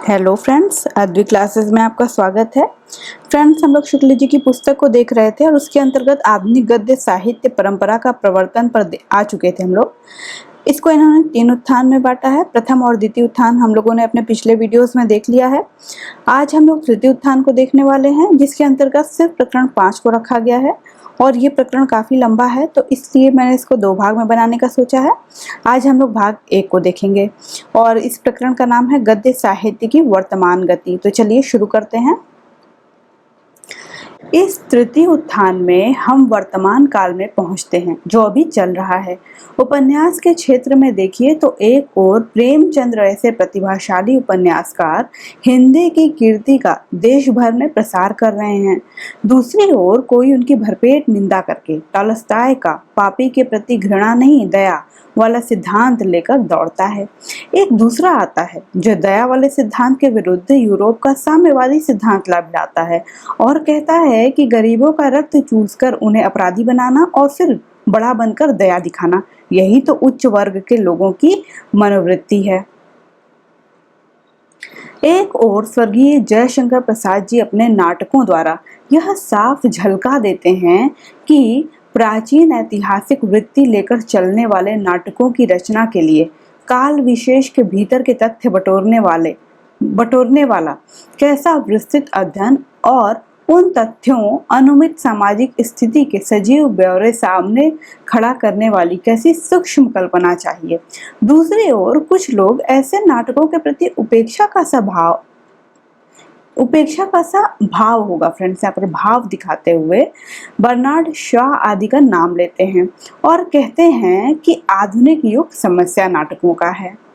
Hello friends, Advi classes में आपका स्वागत है। फ्रेंड्स, हम लोग शुक्ल जी की पुस्तक को देख रहे थे और उसके अंतर्गत आधुनिक गद्य साहित्य परंपरा का प्रवर्तन पर आ चुके थे हम लोग। इसको इन्होंने 3 उत्थान में बांटा है। प्रथम और द्वितीय उत्थान हम लोगों ने अपने पिछले वीडियोस में देख लिया है। आज हम लोग तृतीय उत्थान को देखने वाले हैं, जिसके अंतर्गत सिर्फ प्रकरण 5 को रखा गया है और ये प्रकरण काफी लंबा है, तो इसलिए मैंने इसको 2 भाग में बनाने का सोचा है। आज हम लोग भाग 1 को देखेंगे और इस प्रकरण का नाम है गद्य साहित्य की वर्तमान गति। तो चलिए शुरू करते हैं। इस तृतीय उत्थान में हम वर्तमान काल में पहुंचते हैं, जो अभी चल रहा है। उपन्यास के क्षेत्र में देखिए तो एक ओर प्रेमचंद्र ऐसे प्रतिभाशाली उपन्यासकार हिंदी की कीर्ति का देश भर में प्रसार कर रहे हैं, दूसरी ओर कोई उनकी भरपेट निंदा करके टॉलस्टॉय का पापी के प्रति घृणा नहीं दया वाला सिद्धांत लेकर दौड़ता है। एक दूसरा आता है जो दया वाले सिद्धांत के विरुद्ध यूरोप का साम्यवादी सिद्धांत लाता है और कहता है कि गरीबों का रक्त चूसकर उन्हें अपराधी बनाना और फिर बड़ा बनकर दया दिखाना, यही तो उच्च वर्ग के लोगों की मनोवृत्ति है। एक और स्वर्गीय जयशंकर प्रसाद जी अपने नाटकों द्वारा यह साफ झलका देते हैं कि प्राचीन ऐतिहासिक वृत्ति लेकर चलने वाले नाटकों की रचना के लिए काल विशेष के भीतर के तथ्य बटोरने वाला कैसा विस्तृत अध्ययन और उन तथ्यों अनुमित सामाजिक स्थिति के सजीव ब्यौरे सामने खड़ा करने वाली कैसी सूक्ष्म कल्पना चाहिए। दूसरी ओर कुछ लोग ऐसे नाटकों के प्रति उपेक्षा का सा भाव होगा। फ्रेंड्स, यहाँ पर भाव दिखाते हुए बर्नार्ड शॉ आदि का नाम लेते हैं और कहते हैं कि आधुनिक युग समस्या नाटकों का है।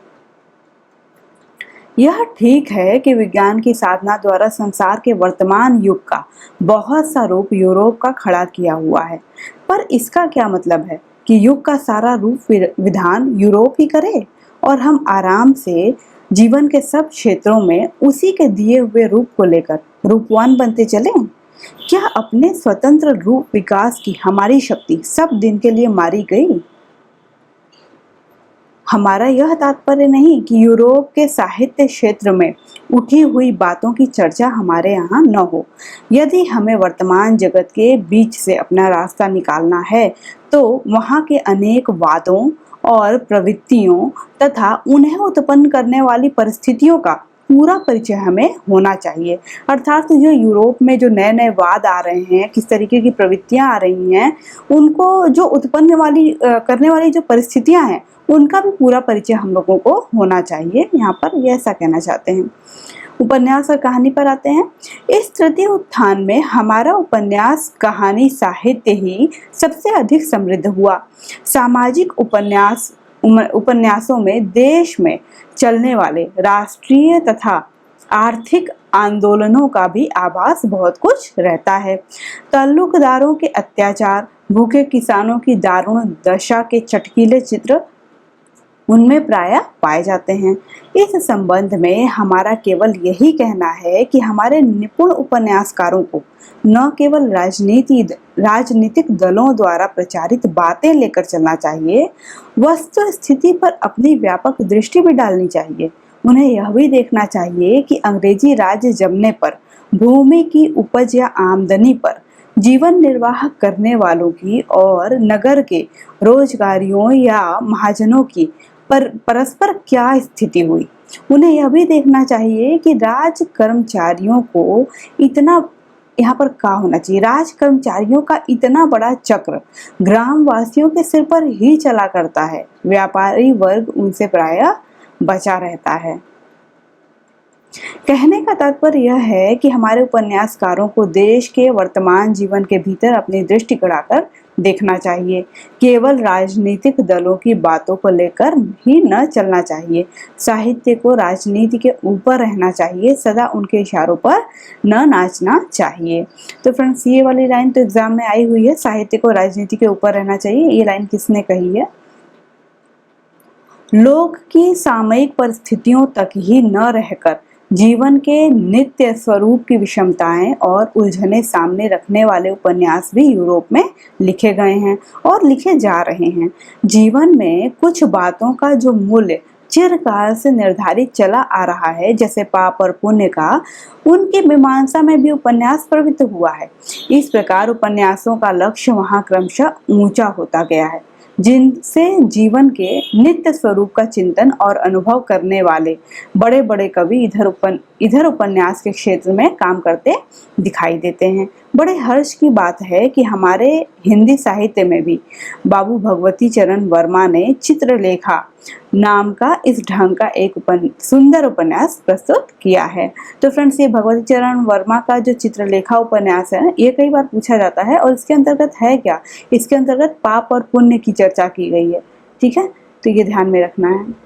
यह ठीक है कि विज्ञान की साधना द्वारा संसार के वर्तमान युग का बहुत सा रूप यूरोप का खड़ा किया हुआ है, पर इसका क्या मतलब है कि युग का सारा रूप विधान यूरोप ही करे और हम आराम से जीवन के सब क्षेत्रों में उसी के दिए हुए रूप को लेकर रूपवान बनते चलें? क्या अपने स्वतंत्र रूप विकास की हमारी शक्ति सब दिन के लिए मारी गई? हमारा यह तात्पर्य नहीं कि यूरोप के साहित्य क्षेत्र में उठी हुई बातों की चर्चा हमारे यहाँ न हो। यदि हमें वर्तमान जगत के बीच से अपना रास्ता निकालना है तो वहाँ के अनेक वादों और प्रवृत्तियों तथा उन्हें उत्पन्न करने वाली परिस्थितियों का पूरा परिचय हमें होना चाहिए। अर्थात जो यूरोप में जो नए नए वाद आ रहे हैं, किस तरीके की प्रवृत्तियां आ रही हैं, उनको जो उत्पन्न करने वाली जो परिस्थितियां हैं, उनका भी पूरा परिचय हम लोगों को होना चाहिए। यहाँ पर ये ऐसा कहना चाहते हैं। उपन्यास और कहानी पर आते हैं। इस तृतीय उत्थान में हमारा उपन्यास कहानी साहित्य ही सबसे अधिक समृद्ध हुआ। सामाजिक उपन्यासों में देश में चलने वाले राष्ट्रीय तथा आर्थिक आंदोलनों का भी आभास बहुत कुछ रहता है। ताल्लुकदारों के अत्याचार, भूखे किसानों की दारुण दशा के चटकीले चित्र उनमें प्रायः पाए जाते हैं। इस संबंध में हमारा केवल यही कहना है कि हमारे निपुण उपन्यासकारों को न केवल राजनीतिक दलों द्वारा प्रचारित बातें लेकर चलना चाहिए, वस्तु स्थिति पर अपनी व्यापक दृष्टि भी डालनी चाहिए। उन्हें यह भी देखना चाहिए कि अंग्रेजी राज्य जमने पर भूमि की उपज या आमदनी पर जीवन निर्वाह करने वालों की और नगर के रोजगारियों या महाजनों की परस्पर क्या स्थिति हुई। उन्हें यह भी देखना चाहिए कि राज कर्मचारियों को इतना यहाँ पर क्या होना चाहिए, राज कर्मचारियों का इतना बड़ा चक्र ग्रामवासियों के सिर पर ही चला करता है, व्यापारी वर्ग उनसे प्रायः बचा रहता है। कहने का तात्पर्य यह है कि हमारे उपन्यासकारों को देश के वर्तमान जीवन के भीतर अपनी दृष्टि गड़ाकर देखना चाहिए। केवल राजनीतिक दलों की बातों को लेकर ही न चलना चाहिए। साहित्य को राजनीति के ऊपर रहना चाहिए, सदा उनके इशारों पर न नाचना चाहिए। तो फ्रेंड्स, ये वाली लाइन तो एग्जाम में आई हुई है, साहित्य को राजनीति के ऊपर रहना चाहिए। ये लाइन किसने कही है? लोक की सामयिक परिस्थितियों तक ही न रहकर जीवन के नित्य स्वरूप की विषमताएं और उलझने सामने रखने वाले उपन्यास भी यूरोप में लिखे गए हैं और लिखे जा रहे हैं। जीवन में कुछ बातों का जो मूल्य चिरकाल से निर्धारित चला आ रहा है, जैसे पाप और पुण्य का, उनकी मीमांसा में भी उपन्यास प्रवृत्त हुआ है। इस प्रकार उपन्यासों का लक्ष्य वहां क्रमशः ऊंचा होता गया है, जिनसे जीवन के नित्य स्वरूप का चिंतन और अनुभव करने वाले बड़े बड़े कवि इधर उपन्यास के क्षेत्र में काम करते दिखाई देते हैं। बड़े हर्ष की बात है कि हमारे हिंदी साहित्य में भी बाबू भगवती चरण वर्मा ने चित्रलेखा नाम का इस ढंग का एक सुंदर उपन्यास प्रस्तुत किया है। तो फ्रेंड्स, ये भगवती चरण वर्मा का जो चित्रलेखा उपन्यास है, ये कई बार पूछा जाता है, और इसके अंतर्गत है क्या? इसके अंतर्गत पाप और पुण्य की चर्चा की गई है। ठीक है, तो ये ध्यान में रखना है।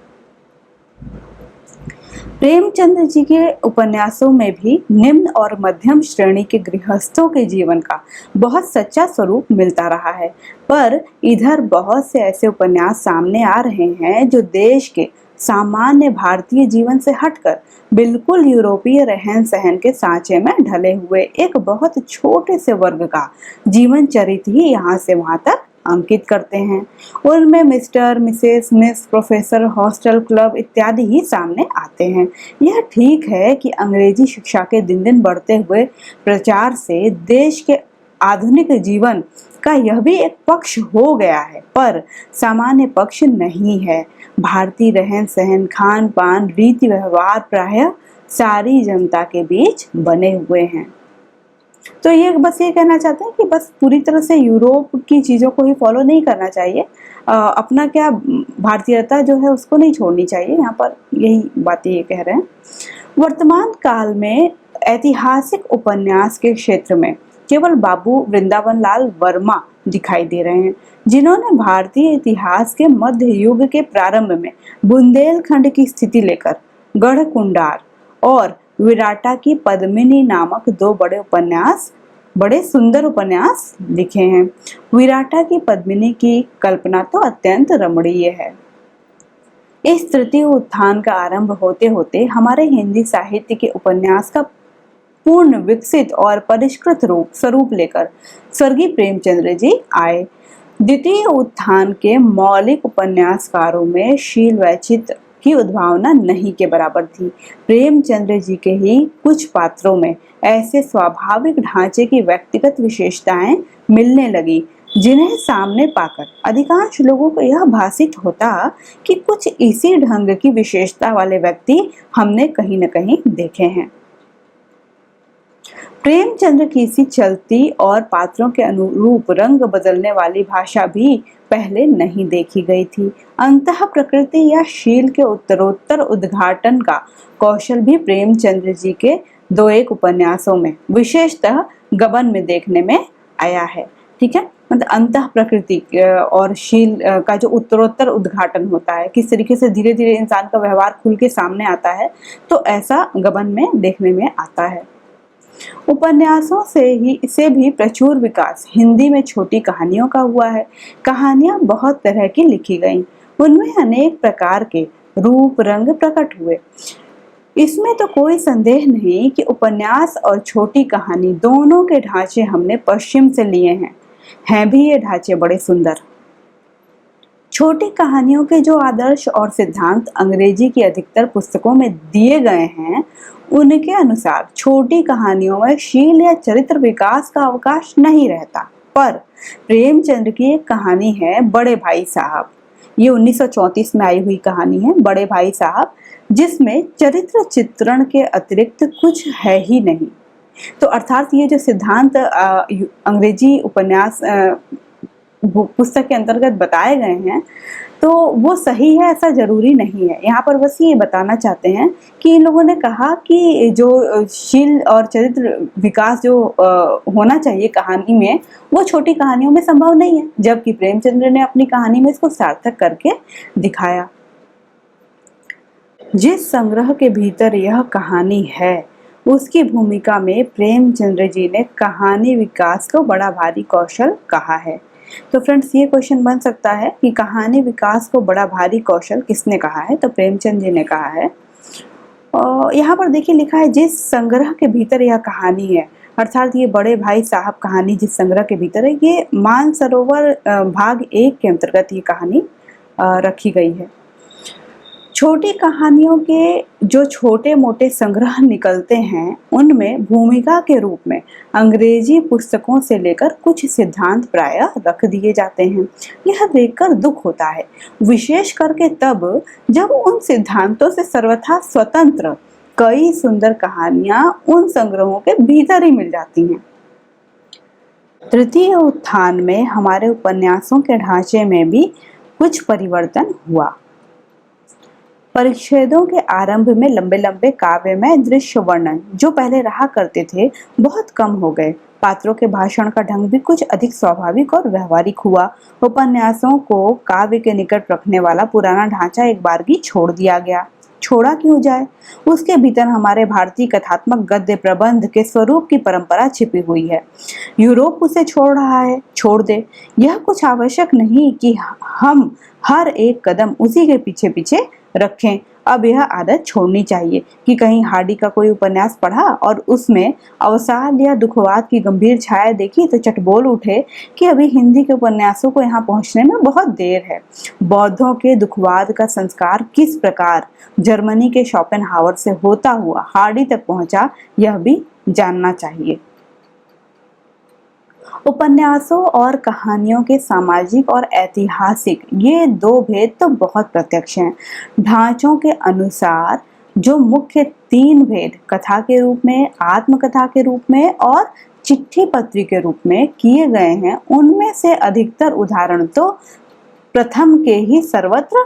प्रेमचंद्र जी के उपन्यासों में भी निम्न और मध्यम श्रेणी के गृहस्थों के जीवन का बहुत सच्चा स्वरूप मिलता रहा है, पर इधर बहुत से ऐसे उपन्यास सामने आ रहे हैं जो देश के सामान्य भारतीय जीवन से हटकर बिल्कुल यूरोपीय रहन सहन के सांचे में ढले हुए एक बहुत छोटे से वर्ग का जीवन चरित्र ही यहाँ से वहां तक अंकित करते हैं। उनमें mister, Mrs, miss, professor, hostel, club इत्यादि ही सामने आते हैं। यह ठीक है कि अंग्रेजी शिक्षा के दिन दिन बढ़ते हुए प्रचार से देश के आधुनिक जीवन का यह भी एक पक्ष हो गया है, पर सामान्य पक्ष नहीं है। भारतीय रहन सहन, खान पान, रीति व्यवहार प्रायः सारी जनता के बीच बने हुए हैं। तो ये बस ये कहना चाहते हैं कि बस पूरी तरह से यूरोप की चीज़ों को ही फॉलो नहीं करना चाहिए, अपना क्या भारतीयता जो है उसको नहीं छोड़नी चाहिए। यहाँ पर यही बातें ये कह रहे हैं। वर्तमान काल में ऐतिहासिक उपन्यास के क्षेत्र में केवल बाबू वृंदावन लाल वर्मा दिखाई दे रहे हैं, जिन्होंने भारतीय इतिहास के मध्य युग के प्रारंभ में बुंदेलखंड की स्थिति लेकर गढ़कुंडार और विराटा की पद्मिनी नामक दो बड़े सुंदर उपन्यास लिखे हैं। विराटा की पद्मिनी की कल्पना तो अत्यंत रमणीय है। इस तृतीय उत्थान का आरंभ होते होते हमारे हिंदी साहित्य के उपन्यास का पूर्ण विकसित और परिष्कृत स्वरूप लेकर स्वर्गीय प्रेमचंद्र जी आए। द्वितीय उत्थान के मौलिक उपन्यासकारों में शील वैचित्र की उद्भावना नहीं के बराबर थी। प्रेमचंद्र जी के ही कुछ पात्रों में ऐसे स्वाभाविक ढांचे की व्यक्तिगत विशेषताएं मिलने लगी, जिन्हें सामने पाकर अधिकांश लोगों को यह भासित होता कि कुछ इसी ढंग की विशेषता वाले व्यक्ति हमने कहीं न कहीं देखे हैं। प्रेमचंद्र की सी चलती और पात्रों के अनुरूप रंग बदलने वाली भाषा भी पहले नहीं देखी गई थी। अंतः प्रकृति या शील के उत्तरोत्तर उद्घाटन का कौशल भी प्रेमचंद्र जी के दो एक उपन्यासों में, विशेषतः गबन में देखने में आया है। ठीक है, मतलब अंतः प्रकृति और शील का जो उत्तरोत्तर उद्घाटन होता है, किस तरीके से धीरे धीरे इंसान का व्यवहार खुल के सामने आता है, तो ऐसा गबन में देखने में आता है। उपन्यासों से भी प्रचुर विकास हिंदी में छोटी कहानियों का हुआ है। कहानियां बहुत तरह की लिखी गईं, उनमें अनेक प्रकार के रूप रंग प्रकट हुए। इसमें तो कोई संदेह नहीं कि उपन्यास और छोटी कहानी दोनों के ढांचे हमने पश्चिम से लिए हैं भी ये ढांचे बड़े सुंदर। छोटी कहानियों के जो आदर्श और सिद्धांत अंग्रेजी की अधिकतर पुस्तकों में दिए गए हैं, उनके अनुसार छोटी कहानियों में शील या चरित्र विकास का अवकाश नहीं रहता। पर प्रेमचंद्र की एक कहानी है बड़े भाई साहब, ये 1934 में आई हुई कहानी है बड़े भाई साहब, जिसमें चरित्र चित्रण के अतिरिक्त कुछ है ही नहीं। तो अर्थात ये जो सिद्धांत अंग्रेजी उपन्यास पुस्तक के अंतर्गत बताए गए हैं, तो वो सही है ऐसा जरूरी नहीं है। यहाँ पर बस ये बताना चाहते हैं कि इन लोगों ने कहा कि जो शील और चरित्र विकास जो होना चाहिए कहानी में, वो छोटी कहानियों में संभव नहीं है, जबकि प्रेमचंद्र ने अपनी कहानी में इसको सार्थक करके दिखाया। जिस संग्रह के भीतर यह कहानी है, उसकी भूमिका में प्रेमचंद्र जी ने कहानी विकास को बड़ा भारी कौशल कहा है। तो फ्रेंड्स, ये क्वेश्चन बन सकता है कि कहानी विकास को बड़ा भारी कौशल किसने कहा है? तो प्रेमचंद जी ने कहा है। और यहाँ पर देखिए लिखा है जिस संग्रह के भीतर यह कहानी है, अर्थात ये बड़े भाई साहब कहानी जिस संग्रह के भीतर है, ये मानसरोवर भाग 1 के अंतर्गत ये कहानी रखी गई है। छोटी कहानियों के जो छोटे मोटे संग्रह निकलते हैं उनमें भूमिका के रूप में अंग्रेजी पुस्तकों से लेकर कुछ सिद्धांत प्रायः रख दिए जाते हैं। यह देखकर दुख होता है, विशेष करके तब जब उन सिद्धांतों से सर्वथा स्वतंत्र कई सुंदर कहानियां उन संग्रहों के भीतर ही मिल जाती हैं। तृतीय उत्थान में हमारे उपन्यासों के ढांचे में भी कुछ परिवर्तन हुआ। परिच्छेदों के आरंभ में लंबे लंबे काव्यमय दृश्य वर्णन जो पहले रहा करते थे बहुत कम हो गए। पात्रों के भाषण का ढंग भी कुछ अधिक स्वाभाविक और व्यवहारिक हुआ। उपन्यासों को काव्य के निकट रखने वाला पुराना ढांचा एक बारगी छोड़ दिया गया। छोड़ा क्यों जाए? उसके भीतर हमारे भारतीय कथात्मक गद्य प्रबंध के स्वरूप की परंपरा छिपी हुई है। यूरोप उसे छोड़ रहा है, छोड़ दे। यह कुछ आवश्यक नहीं कि हम हर एक कदम उसी के पीछे पीछे रखें। अब यह आदत छोड़नी चाहिए कि कहीं हार्डी का कोई उपन्यास पढ़ा और उसमें अवसाद या दुखवाद की गंभीर छाया देखी तो चट बोल उठे कि अभी हिंदी के उपन्यासों को यहाँ पहुँचने में बहुत देर है। बौद्धों के दुखवाद का संस्कार किस प्रकार जर्मनी के शोपेनहावर से होता हुआ हार्डी तक पहुँचा, यह भी जानना चाहिए। उपन्यासों और कहानियों के सामाजिक और ऐतिहासिक ये दो भेद तो बहुत प्रत्यक्ष हैं। ढांचों के अनुसार जो मुख्य तीन भेद कथा के रूप में, आत्मकथा के रूप में और चिट्ठी पत्री के रूप में किए गए हैं, उनमें से अधिकतर उदाहरण तो प्रथम के ही सर्वत्र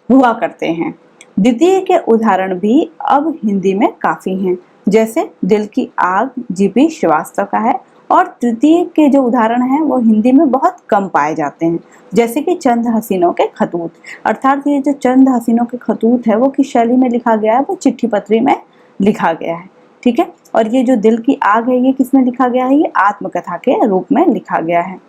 हुआ करते हैं। द्वितीय के उदाहरण भी अब हिंदी में काफी हैं, जैसे दिल की आग जीपी श्रीवास्तव का है, और तृतीय के जो उदाहरण हैं वो हिंदी में बहुत कम पाए जाते हैं, जैसे कि चंद हसीनों के खतूत। अर्थात ये जो चंद हसीनों के खतूत है वो किस शैली में लिखा गया है? वो चिट्ठी पत्री में लिखा गया है, ठीक है। और ये जो दिल की आग है ये किसमें लिखा गया है? ये आत्मकथा के रूप में लिखा गया है।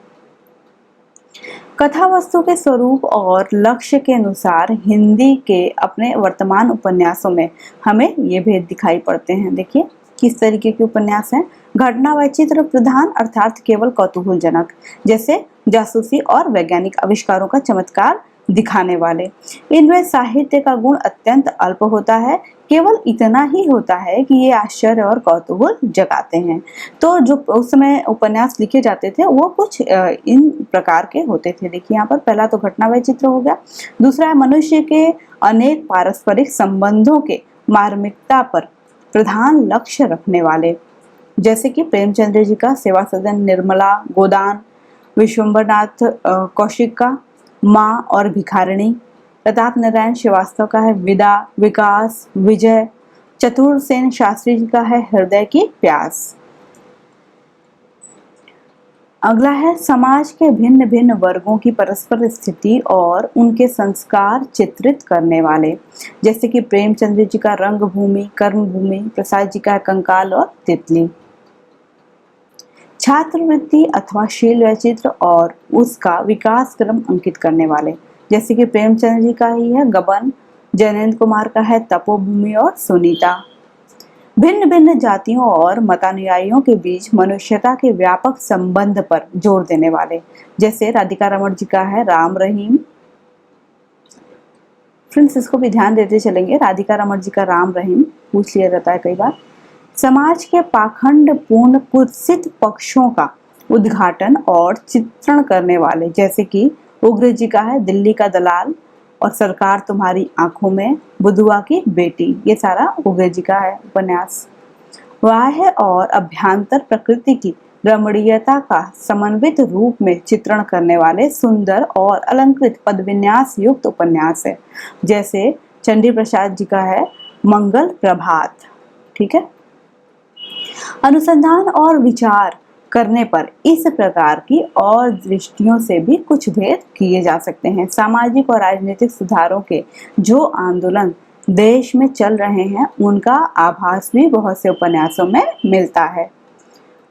कथा वस्तु के स्वरूप और लक्ष्य के अनुसार हिंदी के अपने वर्तमान उपन्यासों में हमें ये भेद दिखाई पड़ते हैं। देखिए किस तरीके के उपन्यास हैं। घटना व चित्र प्रधान अर्थात केवल कौतूहलजनक, जैसे जासूसी और वैज्ञानिक आविष्कारों का चमत्कार दिखाने वाले। इनमें साहित्य का गुण अत्यंत अल्प होता है, केवल इतना ही होता है कि ये आश्चर्य और कौतूहल जगाते हैं। तो जो उस समय उपन्यास लिखे जाते थे वो कुछ इन प्रकार के होते थे। देखिए यहाँ पर पहला तो घटना व चित्र हो गया, दूसरा है मनुष्य के अनेक पारस्परिक संबंधों के मार्मिकता पर प्रधान लक्ष्य रखने वाले, जैसे कि प्रेमचंद्र जी का सेवा सदन निर्मला, गोदान, विश्वम्भरनाथ कौशिक का माँ और भिखारिणी, प्रताप नारायण श्रीवास्तव का है विदा, विकास, विजय, चतुर्सेन शास्त्री जी का है हृदय की प्यास। अगला है समाज के भिन्न भिन्न वर्गों की परस्पर स्थिति और उनके संस्कार चित्रित करने वाले, जैसे कि प्रेमचंद्र जी का रंगभूमि, कर्मभूमि, प्रसाद जी का कंकाल और तितली। छात्रवृत्ति अथवा शील वैचित्र और उसका विकास क्रम अंकित करने वाले, जैसे कि प्रेमचंद्र जी का ही है गबन, जयनेंद्र कुमार का है तपोभूमि और सुनीता। भिन्न भिन्न जातियों और मतानुयायियों के बीच मनुष्यता के व्यापक संबंध पर जोर देने वाले, जैसे राधिका रमण जी का है राम रहीम। फ्रेंड्स इसको भी ध्यान देते चलेंगे, राधिका रमण जी का राम रहीम पूछ लिया जाता है कई बार। समाज के पाखंड पूर्ण कुत्सित पक्षों का उद्घाटन और चित्रण करने वाले, जैसे कि उग्र जी का है दिल्ली का दलाल और सरकार तुम्हारी आंखों में, बुधुआ की बेटी, ये सारा उग्र जी का है उपन्यास। बाह्य और अभ्यंतर प्रकृति की रमणीयता का समन्वित रूप में चित्रण करने वाले सुंदर और अलंकृत पदविन्यास युक्त उपन्यास है, जैसे चंडी प्रसाद जी का है मंगल प्रभात, ठीक है। अनुसंधान और विचार करने पर इस प्रकार की और दृष्टियों से भी कुछ भेद किए जा सकते हैं। सामाजिक और राजनीतिक सुधारों के जो आंदोलन देश में चल रहे हैं उनका आभास भी बहुत से उपन्यासों में मिलता है।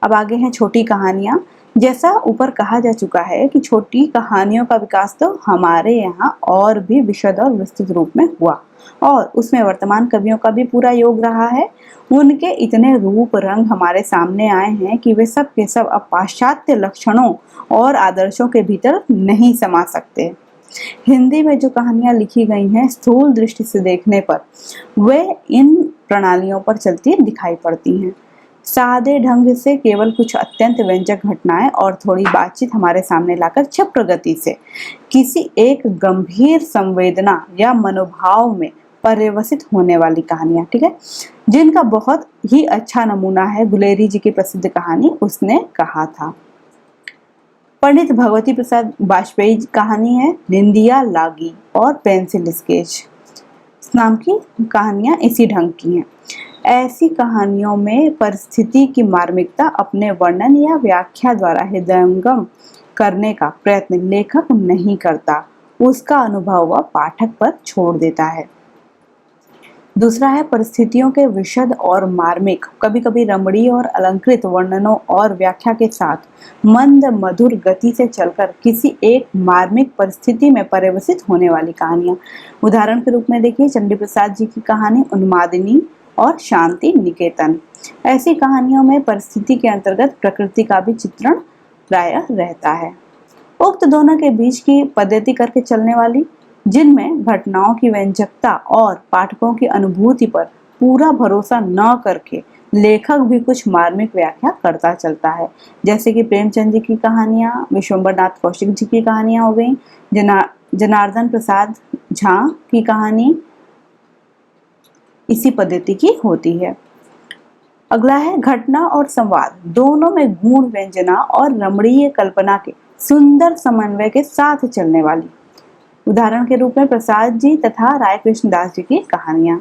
अब आगे हैं छोटी कहानियां। जैसा ऊपर कहा जा चुका है कि छोटी कहानियों का विकास तो हमारे यहाँ और भी विशद और विस्तृत रूप में हुआ और उसमें वर्तमान कवियों का भी पूरा योग रहा है। उनके इतने रूप रंग हमारे सामने आए हैं कि वे सब के सब अब पाश्चात्य लक्षणों और आदर्शों के भीतर नहीं समा सकते। हिंदी में जो कहानियां लिखी गई हैं स्थूल दृष्टि से देखने पर वे इन प्रणालियों पर चलती दिखाई पड़ती हैं। सादे ढंग से केवल कुछ अत्यंत व्यंजक घटनाएं और थोड़ी बातचीत हमारे सामने लाकर क्षिप्र गति से किसी एक गंभीर संवेदना या मनोभाव में पर्यवसित होने वाली कहानियां, ठीक है, जिनका बहुत ही अच्छा नमूना है गुलेरी जी की प्रसिद्ध कहानी उसने कहा था। पंडित भगवती प्रसाद वाजपेयी कहानी है निंदिया लागी और पेंसिल स्केच नाम की कहानियां इसी ढंग की हैं। ऐसी कहानियों में परिस्थिति की मार्मिकता अपने वर्णन या व्याख्या द्वारा हृदयंगम करने का प्रयत्न लेखक नहीं करता, उसका अनुभव वह पाठक पर छोड़ देता है। दूसरा है परिस्थितियों के विशद और मार्मिक, कभी कभी रमणीय और अलंकृत वर्णनों और व्याख्या के साथ मंद मधुर गति से चलकर किसी एक मार्मिक परिस्थिति में पर्यवसित होने वाली कहानियां। उदाहरण के रूप में देखिए चंडी प्रसाद जी की कहानी उन्मादिनी और शांति निकेतन। ऐसी कहानियों में परिस्थिति के अंतर्गत प्रकृति का भी चित्रण प्रायः रहता है। उक्त दोनों के बीच की पद्धति करके चलने वाली, जिनमें घटनाओं की व्यंजकता और पाठकों की अनुभूति पर पूरा भरोसा न करके लेखक भी कुछ मार्मिक व्याख्या करता चलता है, जैसे कि प्रेमचंद जी की कहानियां, विश्वम्बर नाथ कौशिक जी की कहानियां हो गई, जनार्दन प्रसाद झा की कहानी इसी पद्धति की होती है। अगला है घटना और संवाद दोनों में गूढ़ व्यंजना और रमणीय कल्पना के सुंदर समन्वय के साथ चलने वाली। उदाहरण के रूप में प्रसाद जी तथा राय कृष्णदास जी की कहानियां।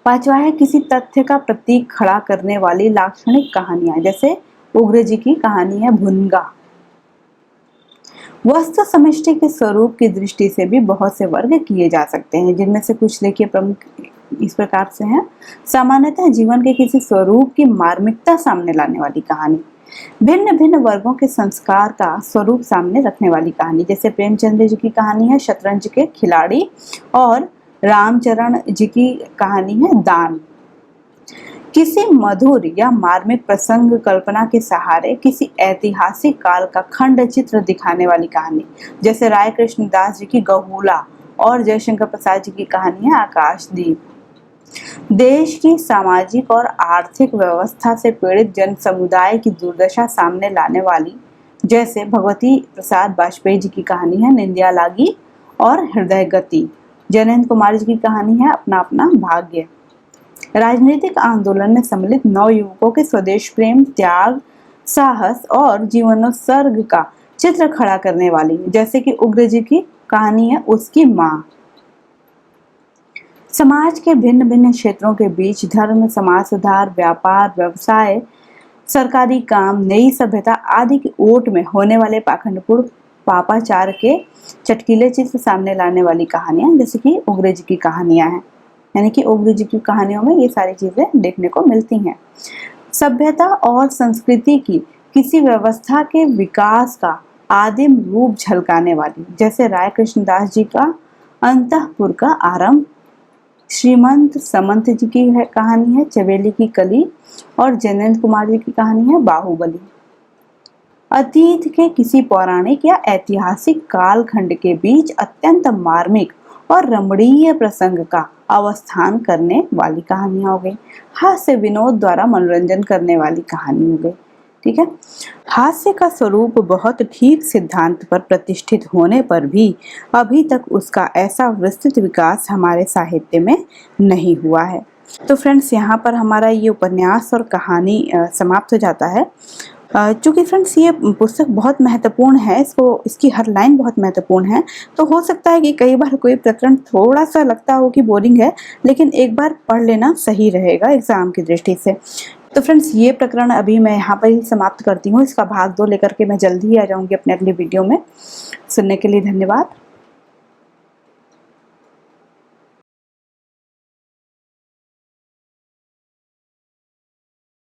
पांचवा है किसी तथ्य का प्रतीक खड़ा करने वाली लाक्षणिक कहानियां, जैसे उग्र जी की कहानी है भुनगा। वस्तु समष्टि के स्वरूप की दृष्टि से भी बहुत से वर्ग किए जा सकते हैं, जिनमें से कुछ देखिए प्रमुख इस प्रकार से हैं। सामान्यतः जीवन के किसी स्वरूप की मार्मिकता सामने लाने वाली कहानी, भिन्न भिन्न वर्गों के संस्कार का स्वरूप सामने रखने वाली कहानी, जैसे प्रेमचंद जी की कहानी है शतरंज के खिलाड़ी और रामचरण जी की कहानी है दान। किसी मधुर या मार्मिक प्रसंग कल्पना के सहारे किसी ऐतिहासिक काल का खंड चित्र दिखाने वाली कहानी, जैसे राय कृष्णदास जी की गहुला और जयशंकर प्रसाद जी की कहानी है आकाशदीप। देश की सामाजिक और आर्थिक व्यवस्था से पीड़ित जन समुदाय की दुर्दशा सामने लाने वाली, जैसे भगवती प्रसाद वाजपेयी जी की कहानी है निंदिया लागी और हृदय गति। जयनंद कुमार जी की कहानी है अपना अपना भाग्य। राजनीतिक आंदोलन में सम्मिलित नौ युवकों के स्वदेश प्रेम, त्याग, साहस और जीवनोत्सर्ग का चित्र खड़ा करने वाली, जैसे कि उग्र जी की कहानी है उसकी माँ। समाज के भिन्न भिन्न क्षेत्रों के बीच धर्म, समाज सुधार, व्यापार, व्यवसाय, सरकारी काम, नई सभ्यता आदि की ओट में होने वाले पाखंडपूर्ण पापाचार के चटकीले चित्र सामने लाने वाली कहानियां, जैसे कि उग्र जी की कहानियां हैं। यानी कि उग्र जी की कहानियों में ये सारी चीजें देखने को मिलती हैं। सभ्यता और संस्कृति की किसी व्यवस्था के विकास का आदिम रूप झलकाने वाली, जैसे राय कृष्णदास जी का अंतःपुर का आरंभ, श्रीमंत समंत जी की कहानी है चवेली की कली और जयनंद कुमार जी की कहानी है बाहुबली। अतीत के किसी पौराणिक या ऐतिहासिक कालखंड के बीच अत्यंत मार्मिक और रमणीय प्रसंग का अवस्थान करने वाली कहानियां हो गई। हास्य विनोद द्वारा मनोरंजन करने वाली कहानी हो गई। ठीक है, हास्य का स्वरूप बहुत ठीक सिद्धांत पर प्रतिष्ठित होने पर भी अभी तक उसका ऐसा विस्तृत विकास हमारे साहित्य में नहीं हुआ है। तो फ्रेंड्स, यहाँ पर हमारा ये उपन्यास और कहानी समाप्त हो जाता है। चूँकि फ्रेंड्स ये पुस्तक बहुत महत्वपूर्ण है, इसकी हर लाइन बहुत महत्वपूर्ण है, तो हो सकता है कि कई बार कोई प्रकरण थोड़ा सा लगता हो कि बोरिंग है, लेकिन एक बार पढ़ लेना सही रहेगा एग्जाम की दृष्टि से। तो फ्रेंड्स, ये प्रकरण अभी मैं यहाँ पर ही समाप्त करती हूँ। इसका भाग 2 लेकर के मैं जल्दी ही आ जाऊँगी अपने अगले वीडियो में। सुनने के लिए धन्यवाद।